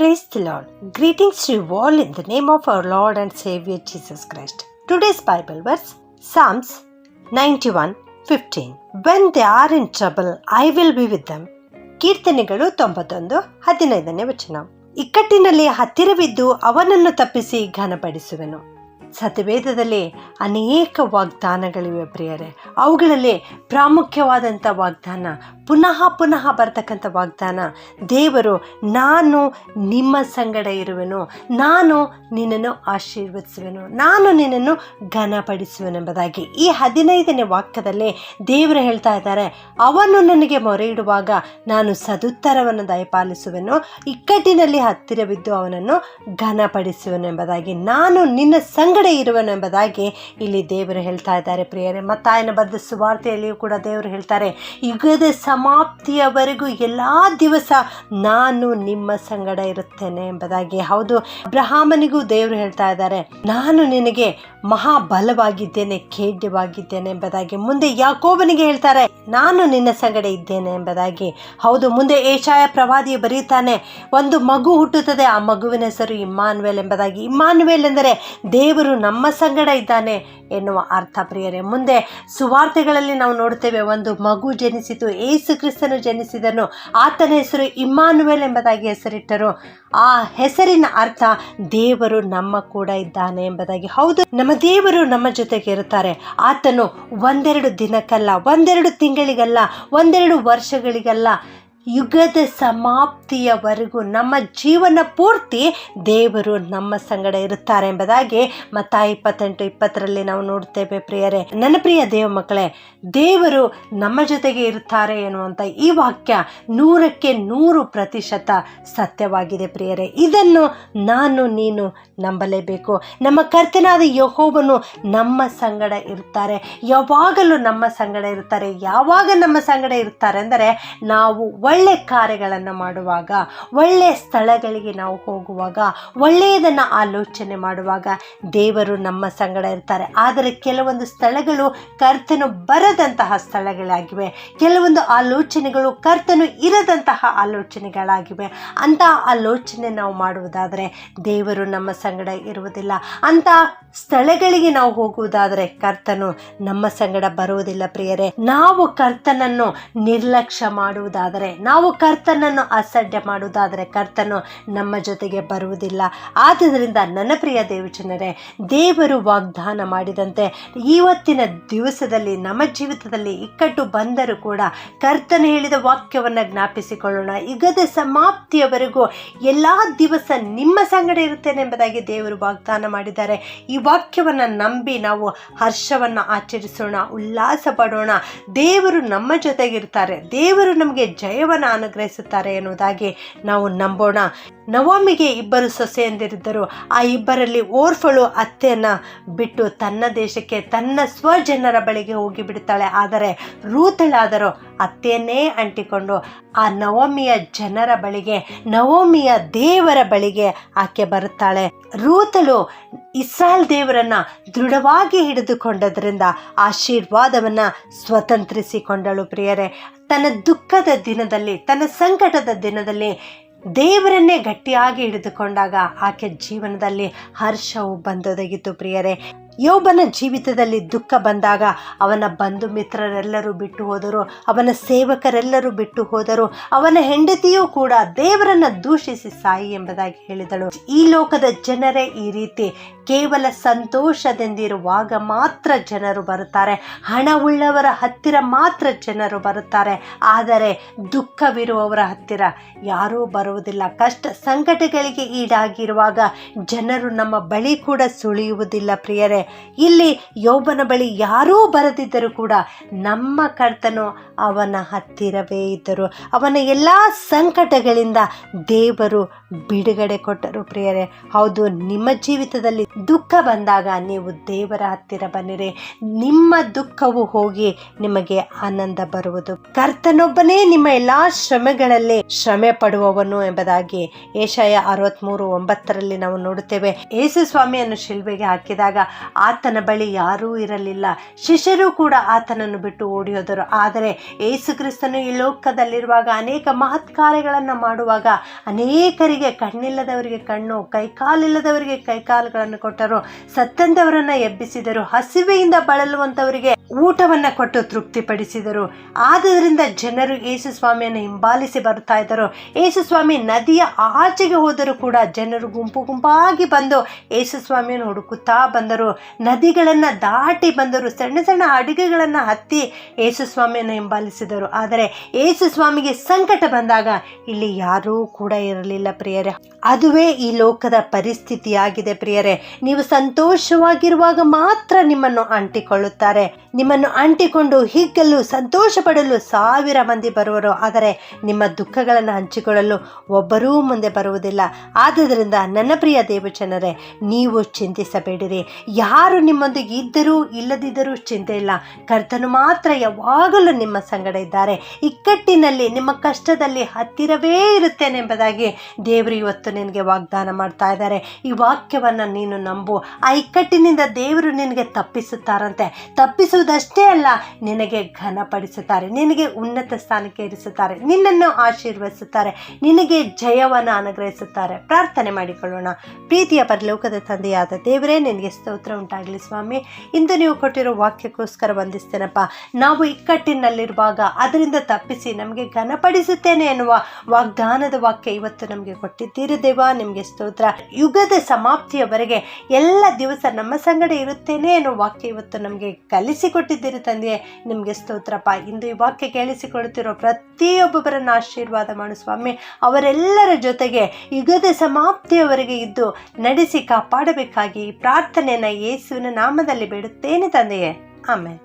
Praise the Lord. Greetings to you all in the name of our Lord and Savior Jesus Christ. Today's Bible verse, Psalms 91:15. When they are in trouble, I will be with them. ಕೀರ್ತನೆಗಳು 91:15 ವಚನ. ಇಕ್ಕಟ್ಟಿನಲ್ಲಿ ಹತ್ತಿರವಿದ್ದು ಅವನನ್ನು ತಪ್ಪಿಸಿ ಘನಪಡಿಸುವೆನು. ಸತ್ಯವೇದದಲ್ಲಿ ಅನೇಕ ವಾಗ್ದಾನಗಳಿವೆ ಪ್ರಿಯರೇ. ಅವುಗಳಲ್ಲಿ ಪ್ರಾಮುಖ್ಯವಾದಂಥ ವಾಗ್ದಾನ, ಪುನಃ ಬರ್ತಕ್ಕಂಥ ವಾಗ್ದಾನ, ದೇವರು ನಾನು ನಿಮ್ಮ ಸಂಗಡ ಇರುವೆನು, ನಾನು ನಿನ್ನನ್ನು ಆಶೀರ್ವದಿಸುವೆನು, ನಾನು ನಿನ್ನನ್ನು ಘನಪಡಿಸುವೆನೆಂಬುದಾಗಿ. ಈ 15ನೇ ವಾಕ್ಯದಲ್ಲಿ ದೇವರು ಹೇಳ್ತಾ ಇದ್ದಾರೆ, ಅವನು ನನಗೆ ಮೊರೆ ಇಡುವಾಗ ನಾನು ಸದುತ್ತರವನ್ನು ದಯಪಾಲಿಸುವೆನು, ಇಕ್ಕಟ್ಟಿನಲ್ಲಿ ಹತ್ತಿರವಿದ್ದು ಅವನನ್ನು ಘನಪಡಿಸುವೆನೆಂಬುದಾಗಿ, ನಾನು ನಿನ್ನ ಸಂಗಡ ಇರುವೆನು ಎಂಬುದಾಗಿ ಇಲ್ಲಿ ದೇವರು ಹೇಳ್ತಾ ಇದ್ದಾರೆ ಪ್ರಿಯರೇ. ಮತ್ತಾಯನ ಬರೆದ ಸುವಾರ್ತೆಯಲ್ಲಿಯೂ ಕೂಡ ದೇವರು ಹೇಳ್ತಾರೆ, ಯುಗದ ಸಮಾಪ್ತಿಯವರೆಗೂ ಎಲ್ಲ ದಿವಸ ನಾನು ನಿಮ್ಮ ಸಂಗಡ ಇರುತ್ತೇನೆ ಎಂಬುದಾಗಿ. ಹೌದು, ಅಬ್ರಹಾಮನಿಗೂ ದೇವರು ಹೇಳ್ತಾ ಇದ್ದಾರೆ, ನಾನು ನಿನಗೆ ಮಹಾಬಲವಾಗಿದ್ದೇನೆ, ಖೇಡ್ಯವಾಗಿದ್ದೇನೆ ಎಂಬುದಾಗಿ. ಮುಂದೆ ಯಾಕೋಬನಿಗೆ ಹೇಳ್ತಾರೆ, ನಾನು ನಿನ್ನ ಸಂಗಡ ಇದ್ದೇನೆ ಎಂಬುದಾಗಿ. ಹೌದು, ಮುಂದೆ ಏಷಾಯ ಪ್ರವಾದಿಯು ಬರೀತಾನೆ, ಒಂದು ಮಗು ಹುಟ್ಟುತ್ತದೆ, ಆ ಮಗುವಿನ ಹೆಸರು ಇಮ್ಮಾನುವೇಲ್ ಎಂಬುದಾಗಿ. ಇಮ್ಮಾನುವೇಲ್ ಎಂದರೆ ದೇವರು ನಮ್ಮ ಸಂಗಡ ಇದ್ದಾನೆ ಎನ್ನುವ ಅರ್ಥ ಪ್ರಿಯರೇ. ಮುಂದೆ ಸುವಾರ್ತೆಗಳಲ್ಲಿ ನಾವು ನೋಡ್ತೇವೆ, ಒಂದು ಮಗು ಜನಿಸಿತು, ಏಸು ಕ್ರಿಸ್ತನು ಜನಿಸಿದನು, ಆತನ ಹೆಸರು ಇಮ್ಮಾನುವೇಲ್ ಎಂಬುದಾಗಿ ಹೆಸರಿಟ್ಟರು. ಆ ಹೆಸರಿನ ಅರ್ಥ ದೇವರು ನಮ್ಮ ಕೂಡ ಇದ್ದಾನೆ ಎಂಬುದಾಗಿ. ಹೌದು, ನಮ್ಮ ದೇವರು ನಮ್ಮ ಜೊತೆಗೆ ಇರುತ್ತಾರೆ. ಆತನು ಒಂದೆರಡು ದಿನಕ್ಕಲ್ಲ, ಒಂದೆರಡು ತಿಂಗಳಿಗಲ್ಲ, ಒಂದೆರಡು ವರ್ಷಗಳಿಗಲ್ಲ, ಯುಗದ ಸಮಾಪ್ತಿಯವರೆಗೂ ನಮ್ಮ ಜೀವನ ಪೂರ್ತಿ ದೇವರು ನಮ್ಮ ಸಂಗಡ ಇರುತ್ತಾರೆ ಎಂಬುದಾಗಿ ಮತ್ತಾಯ 28:20 ನಾವು ನೋಡ್ತೇವೆ ಪ್ರಿಯರೇ. ನನ್ನ ಪ್ರಿಯ ದೇವ ಮಕ್ಕಳೇ, ದೇವರು ನಮ್ಮ ಜೊತೆಗೆ ಇರುತ್ತಾರೆ ಎನ್ನುವಂಥ ಈ ವಾಕ್ಯ 100% ಸತ್ಯವಾಗಿದೆ ಪ್ರಿಯರೇ. ಇದನ್ನು ನಾನು ನೀನು ನಂಬಲೇಬೇಕು. ನಮ್ಮ ಕರ್ತನಾದ ಯೆಹೋವನು ನಮ್ಮ ಸಂಗಡ ಇರುತ್ತಾರೆ, ಯಾವಾಗಲೂ ನಮ್ಮ ಸಂಗಡ ಇರುತ್ತಾರೆ. ಯಾವಾಗ ನಮ್ಮ ಸಂಗಡ ಇರುತ್ತಾರೆ ಅಂದರೆ, ನಾವು ಒಳ್ಳೆ ಕಾರ್ಯಗಳನ್ನು ಮಾಡುವಾಗ, ಒಳ್ಳೆ ಸ್ಥಳಗಳಿಗೆ ನಾವು ಹೋಗುವಾಗ, ಒಳ್ಳೆಯದನ್ನು ಆಲೋಚನೆ ಮಾಡುವಾಗ ದೇವರು ನಮ್ಮ ಸಂಗಡ ಇರ್ತಾರೆ. ಆದರೆ ಕೆಲವೊಂದು ಸ್ಥಳಗಳು ಕರ್ತನು ಬರದಂತಹ ಸ್ಥಳಗಳಾಗಿವೆ, ಕೆಲವೊಂದು ಆಲೋಚನೆಗಳು ಕರ್ತನು ಇರದಂತಹ ಆಲೋಚನೆಗಳಾಗಿವೆ. ಅಂತಹ ಆಲೋಚನೆ ನಾವು ಮಾಡುವುದಾದರೆ ದೇವರು ನಮ್ಮ ಸಂಗಡ ಇರುವುದಿಲ್ಲ. ಅಂತಹ ಸ್ಥಳಗಳಿಗೆ ನಾವು ಹೋಗುವುದಾದರೆ ಕರ್ತನು ನಮ್ಮ ಸಂಗಡ ಬರುವುದಿಲ್ಲ ಪ್ರಿಯರೇ. ನಾವು ಕರ್ತನನ್ನು ನಿರ್ಲಕ್ಷ್ಯ ಮಾಡುವುದಾದರೆ, ನಾವು ಕರ್ತನನ್ನು ಅಸಡ್ಡೆ ಮಾಡುವುದಾದರೆ ಕರ್ತನು ನಮ್ಮ ಜೊತೆಗೆ ಬರುವುದಿಲ್ಲ. ಆದುದರಿಂದ ನನ್ನ ಪ್ರಿಯ ದೇವಜನರೇ, ದೇವರು ವಾಗ್ದಾನ ಮಾಡಿದಂತೆ ಇವತ್ತಿನ ದಿವಸದಲ್ಲಿ ನಮ್ಮ ಜೀವಿತದಲ್ಲಿ ಇಕ್ಕಟ್ಟು ಬಂದರೂ ಕೂಡ ಕರ್ತನು ಹೇಳಿದ ವಾಕ್ಯವನ್ನು ಜ್ಞಾಪಿಸಿಕೊಳ್ಳೋಣ. ಯುಗದ ಸಮಾಪ್ತಿಯವರೆಗೂ ಎಲ್ಲ ದಿವಸ ನಿಮ್ಮ ಸಂಗಡ ಇರುತ್ತೇನೆ ಎಂಬುದಾಗಿ ದೇವರು ವಾಗ್ದಾನ ಮಾಡಿದ್ದಾರೆ. ಈ ವಾಕ್ಯವನ್ನು ನಂಬಿ ನಾವು ಹರ್ಷವನ್ನು ಆಚರಿಸೋಣ, ಉಲ್ಲಾಸ ಪಡೋಣ. ದೇವರು ನಮ್ಮ ಜೊತೆಗಿರ್ತಾರೆ, ದೇವರು ನಮಗೆ ಜಯವನ್ನು ಅನುಗ್ರಹಿಸುತ್ತಾರೆ ಎನ್ನುವುದಾಗಿ ನಾವು ನಂಬೋಣ. ನವೋಮಿಗೆ 2 ಸೊಸೆಯಂದಿರಿದ್ದರು. ಆ 2ರಲ್ಲಿ ಓರ್ಫಳು ಅತ್ತೆಯನ್ನು ಬಿಟ್ಟು ತನ್ನ ದೇಶಕ್ಕೆ, ತನ್ನ ಸ್ವಜನರ ಬಳಿಗೆ ಹೋಗಿ ಬಿಡುತ್ತಾಳೆ. ಆದರೆ ರೂತಳಾದರೂ ಅತ್ತೆಯನ್ನೇ ಅಂಟಿಕೊಂಡು ಆ ನವೋಮಿಯ ಜನರ ಬಳಿಗೆ, ನವೋಮಿಯ ದೇವರ ಬಳಿಗೆ ಆಕೆ ಬರುತ್ತಾಳೆ. ರೂತಳು ಇಸ್ರಾಯೇಲ್ ದೇವರನ್ನ ದೃಢವಾಗಿ ಹಿಡಿದುಕೊಂಡದ್ರಿಂದ ಆಶೀರ್ವಾದವನ್ನು ಸ್ವತಂತ್ರಿಸಿಕೊಂಡಳು ಪ್ರಿಯರೇ. ತನ್ನ ದುಃಖದ ದಿನದಲ್ಲಿ, ತನ್ನ ಸಂಕಟದ ದಿನದಲ್ಲಿ ದೇವರನ್ನೇ ಗಟ್ಟಿಯಾಗಿ ಹಿಡಿದುಕೊಂಡಾಗ ಆಕೆ ಜೀವನದಲ್ಲಿ ಹರ್ಷವು ಬಂದೊದಗಿತು ಪ್ರಿಯರೇ. ಯೋಬನ ಜೀವಿತದಲ್ಲಿ ದುಃಖ ಬಂದಾಗ ಅವನ ಬಂಧು ಮಿತ್ರರೆಲ್ಲರೂ ಬಿಟ್ಟು ಹೋದರು, ಅವನ ಸೇವಕರೆಲ್ಲರೂ ಬಿಟ್ಟು ಹೋದರು, ಅವನ ಹೆಂಡತಿಯೂ ಕೂಡ ದೇವರನ್ನ ದೂಷಿಸಿ ಸಾಯಿ ಎಂಬುದಾಗಿ ಹೇಳಿದಳು. ಈ ಲೋಕದ ಜನರೇ ಈ ರೀತಿ ಕೇವಲ ಸಂತೋಷದಿಂದಿರುವಾಗ ಮಾತ್ರ ಜನರು ಬರುತ್ತಾರೆ, ಹಣವುಳ್ಳವರ ಹತ್ತಿರ ಮಾತ್ರ ಜನರು ಬರುತ್ತಾರೆ. ಆದರೆ ದುಃಖವಿರುವವರ ಹತ್ತಿರ ಯಾರೂ ಬರುವುದಿಲ್ಲ. ಕಷ್ಟ ಸಂಕಟಗಳಿಗೆ ಈಡಾಗಿರುವಾಗ ಜನರು ನಮ್ಮ ಬಳಿ ಕೂಡ ಸುಳಿಯುವುದಿಲ್ಲ ಪ್ರಿಯರೇ. ಇಲ್ಲಿ ಯೋಬನ ಬಳಿ ಯಾರೂ ಬರದಿದ್ದರೂ ಕೂಡ ನಮ್ಮ ಕರ್ತನು ಅವನ ಹತ್ತಿರವೇ ಇದ್ದರು. ಅವನ ಎಲ್ಲ ಸಂಕಟಗಳಿಂದ ದೇವರು ಬಿಡುಗಡೆ ಕೊಟ್ಟರು ಪ್ರಿಯರೇ. ಹೌದು, ನಿಮ್ಮ ಜೀವಿತದಲ್ಲಿ ದುಃಖ ಬಂದಾಗ ನೀವು ದೇವರ ಹತ್ತಿರ ಬನ್ನಿರಿ, ನಿಮ್ಮ ದುಃಖವು ಹೋಗಿ ನಿಮಗೆ ಆನಂದ ಬರುವುದು. ಕರ್ತನೊಬ್ಬನೇ ನಿಮ್ಮ ಎಲ್ಲಾ ಶ್ರಮೆಗಳಲ್ಲಿ ಶ್ರಮೆ ಪಡುವವನು ಎಂಬುದಾಗಿ ಏಷಾಯ 63:9 ನಾವು ನೋಡುತ್ತೇವೆ. ಯೇಸು ಸ್ವಾಮಿಯನ್ನು ಶಿಲ್ಬೆಗೆ ಹಾಕಿದಾಗ ಆತನ ಬಳಿ ಯಾರೂ ಇರಲಿಲ್ಲ. ಶಿಷ್ಯರು ಕೂಡ ಆತನನ್ನು ಬಿಟ್ಟು ಓಡಿ ಹೋದರು. ಆದರೆ ಯೇಸು ಕ್ರಿಸ್ತನು ಈ ಲೋಕದಲ್ಲಿರುವಾಗ ಅನೇಕ ಮಹತ್ ಕಾರ್ಯಗಳನ್ನು ಮಾಡುವಾಗ ಅನೇಕರಿಗೆ ಕಣ್ಣಿಲ್ಲದವರಿಗೆ ಕಣ್ಣು, ಕೈಕಾಲಿಲ್ಲದವರಿಗೆ ಕೈಕಾಲುಗಳನ್ನು ಕೊಟ್ಟರು, ಸತ್ತಂದವರನ್ನು ಎಬ್ಬಿಸಿದರು, ಹಸಿವೆಯಿಂದ ಬಳಲುವಂಥವರಿಗೆ ಊಟವನ್ನು ಕೊಟ್ಟು ತೃಪ್ತಿಪಡಿಸಿದರು. ಆದ್ದರಿಂದ ಜನರು ಯೇಸು ಸ್ವಾಮಿಯನ್ನು ಹಿಂಬಾಲಿಸಿ ಬರ್ತಾ ಇದ್ದರು. ಯೇಸು ಸ್ವಾಮಿ ನದಿಯ ಆಚೆಗೆ ಹೋದರೂ ಕೂಡ ಜನರು ಗುಂಪು ಗುಂಪಾಗಿ ಬಂದು ಯೇಸು ಸ್ವಾಮಿಯನ್ನು ಹುಡುಕುತ್ತಾ ಬಂದರು. ನದಿಗಳನ್ನು ದಾಟಿ ಬಂದರು, ಸಣ್ಣ ಸಣ್ಣ ಅಡುಗೆಗಳನ್ನು ಹತ್ತಿ ಯೇಸು ಸ್ವಾಮಿಯನ್ನು ಹಿಂಬಾಲಿಸಿದರು. ಆದರೆ ಯೇಸು ಸ್ವಾಮಿಗೆ ಸಂಕಟ ಬಂದಾಗ ಇಲ್ಲಿ ಯಾರೂ ಕೂಡ ಇರಲಿಲ್ಲ ಪ್ರಿಯರೇ. ಅದುವೇ ಈ ಲೋಕದ ಪರಿಸ್ಥಿತಿಯಾಗಿದೆ ಪ್ರಿಯರೇ. ನೀವು ಸಂತೋಷವಾಗಿರುವಾಗ ಮಾತ್ರ ನಿಮ್ಮನ್ನು ಅಂಟಿಕೊಳ್ಳುತ್ತಾರೆ. ನಿಮ್ಮನ್ನು ಅಂಟಿಕೊಂಡು ಹಿಗ್ಗಲು ಸಂತೋಷ ಪಡಲು 1000 ಮಂದಿ ಬರುವರು, ಆದರೆ ನಿಮ್ಮ ದುಃಖಗಳನ್ನು ಹಂಚಿಕೊಳ್ಳಲು ಒಬ್ಬರೂ ಮುಂದೆ ಬರುವುದಿಲ್ಲ. ಆದುದರಿಂದ ನನ್ನ ಪ್ರಿಯ ದೇವಜನರೇ, ನೀವು ಚಿಂತಿಸಬೇಡಿರಿ. ಯಾರು ನಿಮ್ಮೊಂದಿಗೆ ಇದ್ದರೂ ಇಲ್ಲದಿದ್ದರೂ ಚಿಂತೆ ಇಲ್ಲ. ಕರ್ತನು ಮಾತ್ರ ಯಾವಾಗಲೂ ನಿಮ್ಮ ಸಂಗಡ ಇದ್ದಾರೆ. ಇಕ್ಕಟ್ಟಿನಲ್ಲಿ, ನಿಮ್ಮ ಕಷ್ಟದಲ್ಲಿ ಹತ್ತಿರವೇ ಇರುತ್ತೇನೆಂಬುದಾಗಿ ದೇವರು ಇವತ್ತು ನಿನಗೆ ವಾಗ್ದಾನ ಮಾಡ್ತಾ ಇದ್ದಾರೆ. ಈ ವಾಕ್ಯವನ್ನು ನೀನು ನಂಬು. ಆ ಇಕ್ಕಟ್ಟಿನಿಂದ ದೇವರು ನಿನಗೆ ತಪ್ಪಿಸುತ್ತಾರಂತೆ. ತಪ್ಪಿಸುವುದಷ್ಟೇ ಅಲ್ಲ, ನಿನಗೆ ಘನಪಡಿಸುತ್ತಾರೆ, ನಿನಗೆ ಉನ್ನತ ಸ್ಥಾನಕ್ಕೆ ಇರಿಸುತ್ತಾರೆ, ನಿನ್ನನ್ನು ಆಶೀರ್ವದಿಸುತ್ತಾರೆ, ನಿನಗೆ ಜಯವನ್ನು ಅನುಗ್ರಹಿಸುತ್ತಾರೆ. ಪ್ರಾರ್ಥನೆ ಮಾಡಿಕೊಳ್ಳೋಣ. ಪ್ರೀತಿಯ ಪರಲೋಕದ ತಂದೆಯಾದ ದೇವರೇ, ನಿನಗೆ ಸ್ತೋತ್ರ ಉಂಟಾಗಲಿ ಸ್ವಾಮಿ. ಇಂದು ನೀವು ಕೊಟ್ಟಿರೋ ವಾಕ್ಯಕ್ಕೋಸ್ಕರ ವಂದಿಸ್ತೇನಪ್ಪ. ನಾವು ಇಕ್ಕಟ್ಟಿನಲ್ಲಿರುವಾಗ ಅದರಿಂದ ತಪ್ಪಿಸಿ ನಮಗೆ ಘನಪಡಿಸುತ್ತೇನೆ ಎನ್ನುವ ವಾಗ್ದಾನದ ವಾಕ್ಯ ಇವತ್ತು ನಮಗೆ ಕೊಟ್ಟಿದ್ದೀರಿ ದೇವ, ನಿಮಗೆ ಸ್ತೋತ್ರ. ಯುಗದ ಸಮಾಪ್ತಿಯವರೆಗೆ ಎಲ್ಲ ದಿವಸ ನಮ್ಮ ಸಂಗಡ ಇರುತ್ತೇನೆ ಎನ್ನುವ ವಾಕ್ಯ ಇವತ್ತು ನಮಗೆ ಕಲಿಸಿಕೊಟ್ಟಿದ್ದೀರಿ ತಂದೆಯೇ, ನಿಮಗೆ ಸ್ತೋತ್ರಪ್ಪ. ಇಂದು ಈ ವಾಕ್ಯ ಕೇಳಿಸಿಕೊಳ್ತಿರೋ ಪ್ರತಿಯೊಬ್ಬೊಬ್ಬರನ್ನು ಆಶೀರ್ವಾದ ಮಾಡು ಸ್ವಾಮಿ. ಅವರೆಲ್ಲರ ಜೊತೆಗೆ ಯುಗದ ಸಮಾಪ್ತಿಯವರೆಗೆ ಇದ್ದು ನಡೆಸಿ ಕಾಪಾಡಬೇಕಾಗಿ ಈ ಪ್ರಾರ್ಥನೆಯನ್ನು ಯೇಸುವಿನ ನಾಮದಲ್ಲಿ ಬೇಡುತ್ತೇನೆ ತಂದೆಯೇ, ಆಮೆನ್.